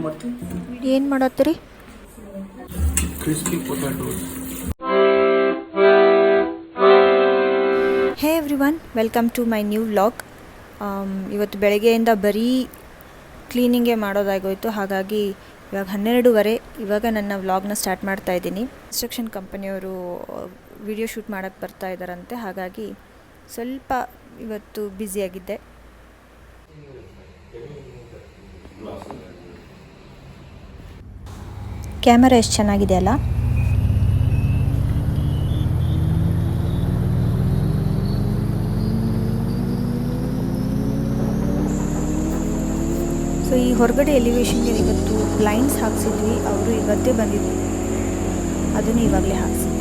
ಮತ್ತೆ ಏನು ಮಾಡತ್ತೀರಿ? Crispy potatoes. Hey everyone, welcome to my new vlog. ಇವತ್ತು ಬೆಳಗ್ಗೆಯಿಂದ ಬರೀ ಕ್ಲೀನಿಂಗೇ ಮಾಡೋದಾಗೋಯಿತು. ಹಾಗಾಗಿ ಇವಾಗ 12:30. ಇವಾಗ ನನ್ನ ವ್ಲಾಗ್ನ ಸ್ಟಾರ್ಟ್ ಮಾಡ್ತಾ ಇದ್ದೀನಿ. ಕನ್ಸ್ಟ್ರಕ್ಷನ್ ಕಂಪನಿಯವರು ವಿಡಿಯೋ ಶೂಟ್ ಮಾಡೋಕ್ಕೆ ಬರ್ತಾ ಇದ್ದಾರಂತೆ. ಹಾಗಾಗಿ ಸ್ವಲ್ಪ ಇವತ್ತು ಬ್ಯುಸಿಯಾಗಿದ್ದೆ. ಕ್ಯಾಮರಾ ಎಷ್ಟು ಚೆನ್ನಾಗಿದೆ ಅಲ್ಲ. ಸೊ ಈ ಹೊರಗಡೆ ಎಲಿವೇಶನ್ಗೆ ಇವತ್ತು ಬ್ಲೈಂಡ್ಸ್ ಹಾಕ್ಸಿದ್ವಿ. ಅವರು ಇವತ್ತೇ ಬಂದಿದ್ವಿ, ಅದನ್ನು ಇವಾಗಲೇ ಹಾಕ್ಸಿದ್ವಿ.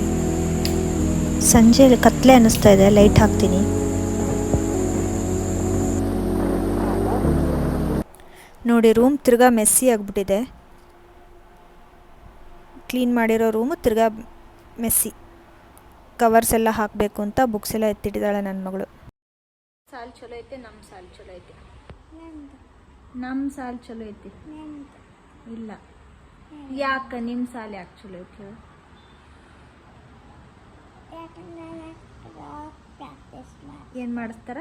ಸಂಜೆ ಕತ್ಲೆ ಅನ್ನಿಸ್ತಾ ಇದೆ, ಲೈಟ್ ಹಾಕ್ತೀನಿ. ನೋಡಿ, ರೂಮ್ ತಿರ್ಗಾ ಮೆಸ್ಸಿ ಆಗಿಬಿಟ್ಟಿದೆ. ಕ್ಲೀನ್ ಮಾಡಿರೋ ರೂಮು ತಿರ್ಗಾ ಮೆಸ್ಸಿ. ಕವರ್ಸ್ ಎಲ್ಲ ಹಾಕಬೇಕು ಅಂತ ಬುಕ್ಸ್ ಎಲ್ಲ ಎತ್ತಿಟ್ಟಿದ್ದಾಳೆ ನನ್ನ ಮಗಳು. ಸಾಲ್ ಚಲೋ ಐತೆ, ನಮ್ಮ ಸಾಲ್ ಚಲೋ ಐತೆ. ನಮ್ಮ ಸಾಲ್ ಚಲೋ ಐತಿ ಇಲ್ಲ. ಯಾಕ ನಿಮ್ಮ ಸಾಲ್ ಯಾಕೆ ಚಲೋ ಐತಿ? ಏನು ಮಾಡಿಸ್ತಾರ?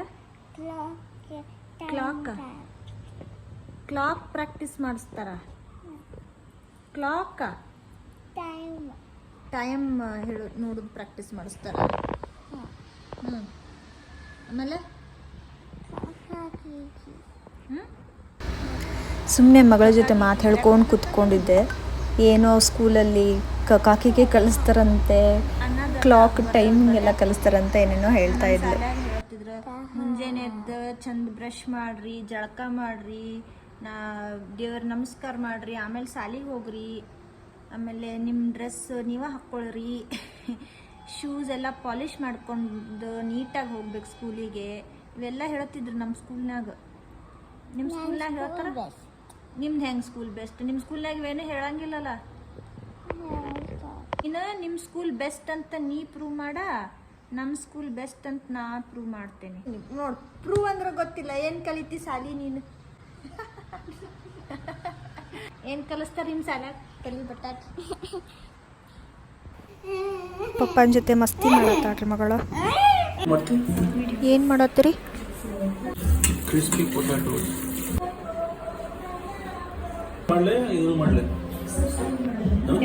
ಕ್ಲಾಕ್ ಪ್ರಾಕ್ಟೀಸ್ ಮಾಡಿಸ್ತಾರ. ಕ್ಲಾಕ್ ಟೈಮ್ ಹೇಳು ನೋಡೋದು ಪ್ರಾಕ್ಟೀಸ್ ಮಾಡಿಸ್ತಾರ. ಆಮೇಲೆ ಸುಮ್ಮನೆ ಮಗಳ ಜೊತೆ ಮಾತು ಹೇಳ್ಕೊಂಡು ಕೂತ್ಕೊಂಡಿದ್ದೆ. ಏನೋ ಸ್ಕೂಲಲ್ಲಿ ಕಾಕಿಗೆ ಕಲಿಸ್ತಾರಂತೆ, ಕ್ಲಾಕ್ ಟೈಮಿಂಗ್ ಎಲ್ಲ ಕಲಿಸ್ತಾರಂತೆ, ಏನೇನೋ ಹೇಳ್ತಾ ಇದ್ಲು. ಮುಂಜಾನೆ ಎದ್ದು ಚಂದ ಬ್ರಷ್ ಮಾಡ್ರಿ, ಜಳಕ ಮಾಡ್ರಿ, ದೇವ್ರ ನಮಸ್ಕಾರ ಮಾಡ್ರಿ, ಆಮೇಲೆ ಸಾಲಿಗೆ ಹೋಗ್ರಿ, ಆಮೇಲೆ ನಿಮ್ಮ ಡ್ರೆಸ್ ನೀವೇ ಹಾಕ್ಕೊಳ್ರಿ, ಶೂಸ್ ಎಲ್ಲ ಪಾಲಿಷ್ ಮಾಡ್ಕೊಂಡು ನೀಟಾಗಿ ಹೋಗ್ಬೇಕು ಸ್ಕೂಲಿಗೆ. ಇವೆಲ್ಲ ಹೇಳ್ತಿದ್ರು ನಮ್ಮ ಸ್ಕೂಲ್ನಾಗ. ನಿಮ್ಮ ಸ್ಕೂಲ್ನಾಗ ಹೇಳ್ತಾರ? ನಿಮ್ದು ಹೆಂಗೆ ಸ್ಕೂಲ್ ಬೆಸ್ಟ್? ನಿಮ್ಮ ಸ್ಕೂಲ್ನಾಗ ಇವೇನು ಹೇಳಂಗಿಲ್ಲಲ್ಲ. ಇನ್ನು ನಿಮ್ಮ ಸ್ಕೂಲ್ ಬೆಸ್ಟ್ ಅಂತ ನೀ ಪ್ರೂವ್ ಮಾಡ, ನಮ್ಮ ಸ್ಕೂಲ್ ಬೆಸ್ಟ್ ಅಂತ ನಾ ಪ್ರೂವ್ ಮಾಡ್ತೇನೆ. ನೋಡು, ಪ್ರೂವ್ ಅಂದ್ರೆ ಗೊತ್ತಿಲ್ಲ. ಏನು ಕಲಿತಿ ಸಾಲಿ ನೀನು? ಏನು ಕಲಿಸ್ತಾರ ನಿಮ್ಮ ಸಾಲ್ಯಾಗ? ಕಲಿ ಬಟ್ಟಾಕಿ ಪಪ್ಪನ ಜೊತೆ ಮಸ್ತಿ ಮಾಡತ್ತಾಳ್ರಿ ಮಗಳು. ಮತ್ತೆ ಏನು ಮಾಡತ್ತೀರಿ? ಕ್ರಿಸ್ಪಿ ಪೊಟ್ಯಾಟೋಸ್ ಮಾಡಲೆ, ಇದು ಮಾಡಲೆ.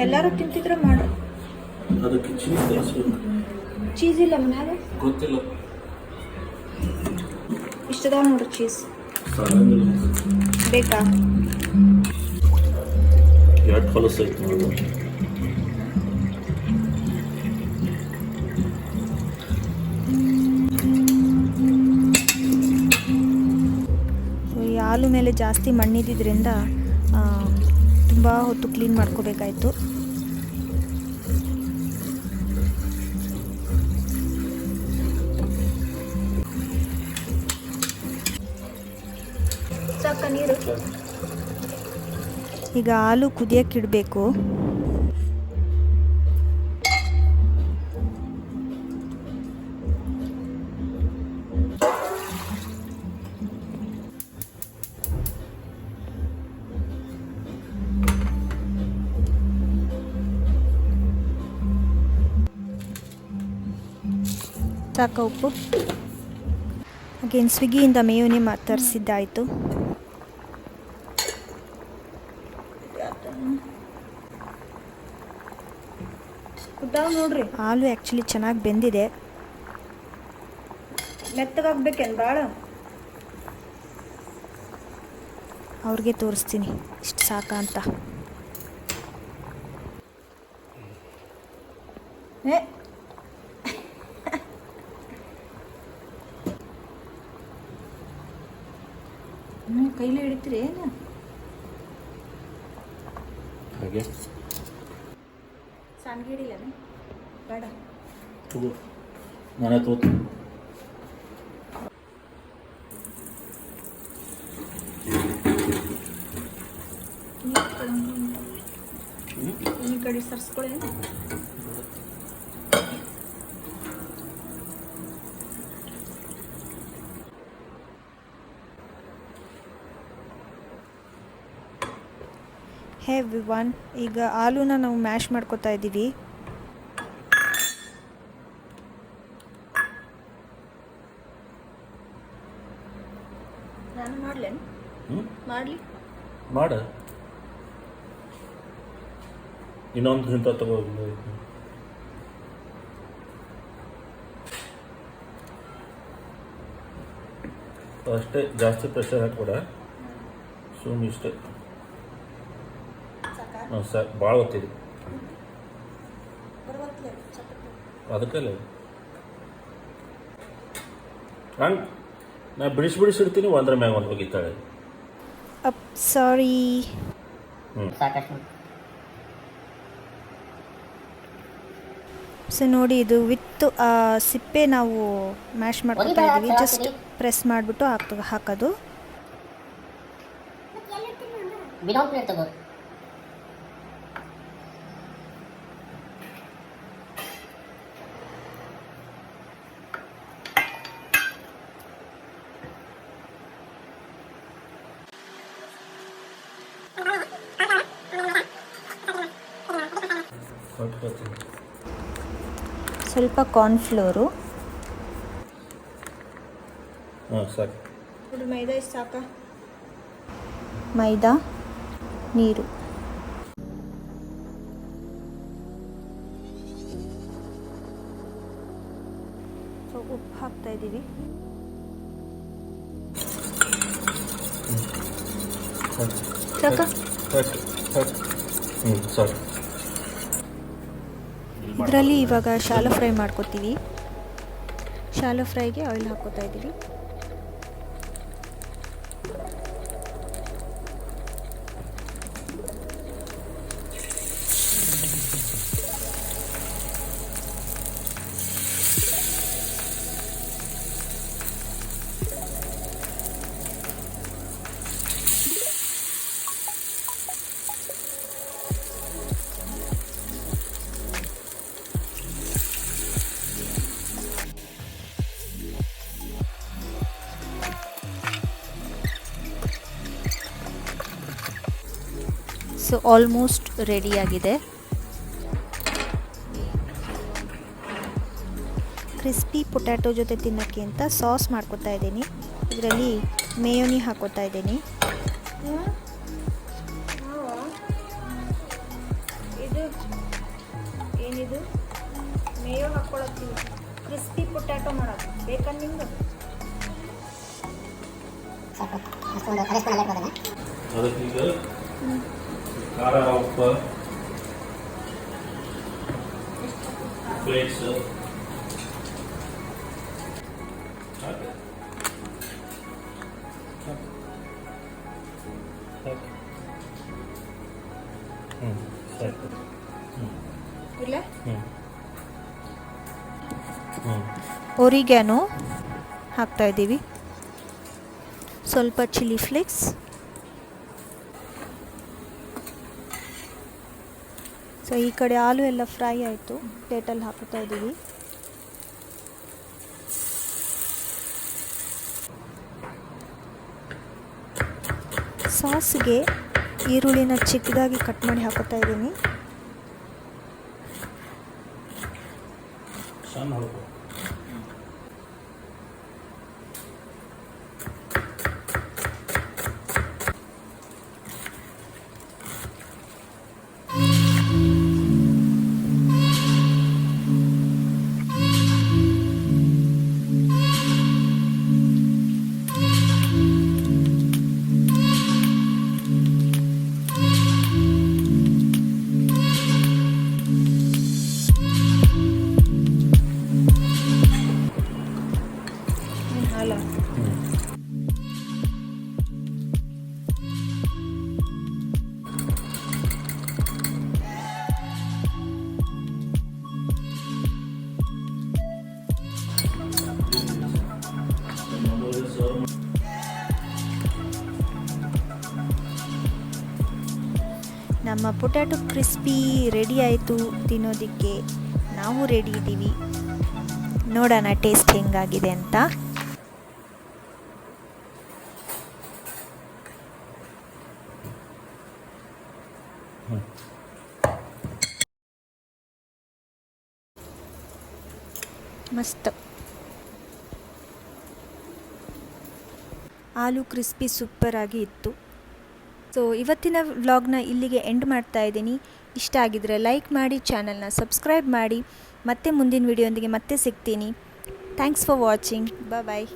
ಎಲ್ಲರೂ ತಿಂತಿದ್ರೆ ಮಾಡ್ರಿ. ಅದಕ್ಕೆ ಚೀಸ್ ತರಿಸ್ಬೇಕು. ಚೀಸ್ ಇಲ್ಲ ಮನ್ಯಾಗ? ಗೊತ್ತಿಲ್ಲ. ಇಷ್ಟದ ನೋಡ್ರಿ ಚೀಸ್. ಸಾಲಂಗಿಲ್ಲ. ಬೇಕಾ? ಎರಡು ಹೊಲಸು ಐತೆ ನೋಡು. ಈ ಹಾಲು ಮೇಲೆ ಜಾಸ್ತಿ ಮಣ್ಣಿದ್ದಿದ್ದರಿಂದ ತುಂಬ ಹೊತ್ತು ಕ್ಲೀನ್ ಮಾಡ್ಕೋಬೇಕಾಯ್ತು. ಸಾಕ ನೀರು? ಈಗ ಹಾಲು ಕುದಿಯಕ್ಕಿಡಬೇಕು. ಸಾಕ ಉಪ್ಪು? ಹಾಗೇನು ಸ್ವಿಗ್ಗಿಯಿಂದ ಮೇಯೋನಿ ತರಿಸಿದ್ದಾಯಿತು. ನೋಡ್ರಿ, ಹಾಲು ಆ್ಯಕ್ಚುಲಿ ಚೆನ್ನಾಗಿ ಬೆಂದಿದೆ. ಮೆತ್ತಗಾಗ್ಬೇಕೇನು ಭಾಳ? ಅವ್ರಿಗೆ ತೋರಿಸ್ತೀನಿ ಇಷ್ಟು ಸಾಕ ಅಂತ. ಕೈಲೇ ಹಿಡಿತೀರಿ ಏನು? ಹಾಗೆ ಸಾನ್ಗೆ ಹಿಡಿಲ್ಲ ಬೇಡ. ತಗೋ, ನಾನೇ ತೋತೀನಿ. ಈ ಕಡೆ ಸರ್ಸ್ಕೊಳ್ಳಿ. ಹೇ ಎವ್ರಿವನ್, ಈಗ ಆಲೂನ ನಾವು ಮ್ಯಾಶ್ ಮಾಡ್ಕೊತಾ ಇದ್ದೀವಿ. ನಾನು ಮಾಡ್ಲೇನು ಮಾಡಲಿ ಮಾಡ ಇನ್ನೊಂದು ಇಂಥ ತಗೋ. ಅಷ್ಟೇ, ಜಾಸ್ತಿ ಪ್ರೆಷರ್ ಹಾಕ್ಬೇಡ, ಸುಮ್ಮನೆ ಇಷ್ಟೇ. ಹಾಂ ಸಾಕು, ಭಾಳ ಗೊತ್ತಿದೆ ಅದಕ್ಕಲ್ಲ ಹಂಗೆ ನಾ ಬಿಡಿಸಿಡ್ತೀನಿ ಒಂದ್ರ ಮ್ಯಾಗ ಒಂದು ಹೋಗಿತ್ತಾಳೆ. ಸಾರಿ. ಸೊ ನೋಡಿ, ಇದು ವಿತ್ ಸಿಪ್ಪೆ ನಾವು ಮ್ಯಾಶ್ ಮಾಡ್ಕೊತಾ ಇದ್ದೀವಿ. ಜಸ್ಟ್ ಪ್ರೆಸ್ ಮಾಡಿಬಿಟ್ಟು ಹಾಕೋದು. ಸ್ವಲ್ಪ ಕಾರ್ನ್ಫ್ಲೋರು. ಹಾಂ ಸಾಕು. ಮೈದಾ ಎಷ್ಟು ಸಾಕ? ಮೈದಾ, ನೀರು. ಸೊ ಉಪ್ಪು ಹಾಕ್ತಾ ಇದ್ದೀವಿ. ಸಾಕ? ಸಾಕು. ಇದರಲ್ಲಿ ಇವಾಗ ಶಾಲೋ ಫ್ರೈ ಮಾಡ್ಕೊತೀವಿ. ಶಾಲೋ ಫ್ರೈಗೆ ಆಯಿಲ್ ಹಾಕೋತಾ ಇದ್ದೀವಿ. ಸೊ ಆಲ್ಮೋಸ್ಟ್ ರೆಡಿಯಾಗಿದೆ. ಕ್ರಿಸ್ಪಿ ಪೊಟ್ಯಾಟೊ ಜೊತೆ ತಿನ್ನೋಕ್ಕೆ ಅಂತ ಸಾಸ್ ಮಾಡ್ಕೊತಾ ಇದ್ದೀನಿ. ಇದರಲ್ಲಿ ಮೇಯೋನಿ ಹಾಕೋತಾ ಇದ್ದೀನಿ. ಇದು ಏನಿದು ಮೇಯೋ ಹಾಕ್ಕೊಳತ್ತೀನಿ. ಕ್ರಿಸ್ಪಿ ಪೊಟ್ಯಾಟೊ ಮಾಡೋದು ಬೇಕಾ ನಿಮ್ಗೆ? ಅದಕ್ಕೀಗ ಖಾರ, ಉಪ್ಪು, ಪ್ಲೇಟ್ಸ್ ಒರಿಗ್ಯಾನೋ ಹಾಕ್ತಾ ಇದ್ದೀವಿ. ಸ್ವಲ್ಪ ಚಿಲ್ಲಿ ಫ್ಲೇಕ್ಸ್, ಸೊ ಈ ಕಡೆ ಆಲೂ ಎಲ್ಲ ಫ್ರೈ ಆಯಿತು. ಪ್ಲೇಟಲ್ಲಿ ಹಾಕ್ತಾ ಇದ್ದೀವಿ. ಸಾಸ್ಗೆ ಈರುಳ್ಳಿನ ಚಿಕ್ಕದಾಗಿ ಕಟ್ ಮಾಡಿ ಹಾಕೋತಾ ಇದ್ದೀನಿ. ನಮ್ಮ ಪೊಟ್ಯಾಟೊ ಕ್ರಿಸ್ಪಿ ರೆಡಿ ಆಯಿತು ತಿನ್ನೋದಕ್ಕೆ. ನಾವು ರೆಡಿ ಇದ್ದೀವಿ. ನೋಡೋಣ ಟೇಸ್ಟ್ ಹೆಂಗಾಗಿದೆ ಅಂತ. ಮಸ್ತ್. ಆಲೂ ಕ್ರಿಸ್ಪಿ ಸೂಪರಾಗಿ ಇತ್ತು. ಸೊ ಇವತ್ತಿನ ವ್ಲಾಗ್ನ ಇಲ್ಲಿಗೆ ಎಂಡ್ ಮಾಡ್ತಾ ಇದ್ದೀನಿ. ಇಷ್ಟ ಆಗಿದ್ರೆ ಲೈಕ್ ಮಾಡಿ, ಚಾನಲ್ನ ಸಬ್ಸ್ಕ್ರೈಬ್ ಮಾಡಿ. ಮತ್ತೆ ಮುಂದಿನ ವಿಡಿಯೋಂದಿಗೆ ಮತ್ತೆ ಸಿಗ್ತೀನಿ. Thanks for watching. ಬಾಯ್.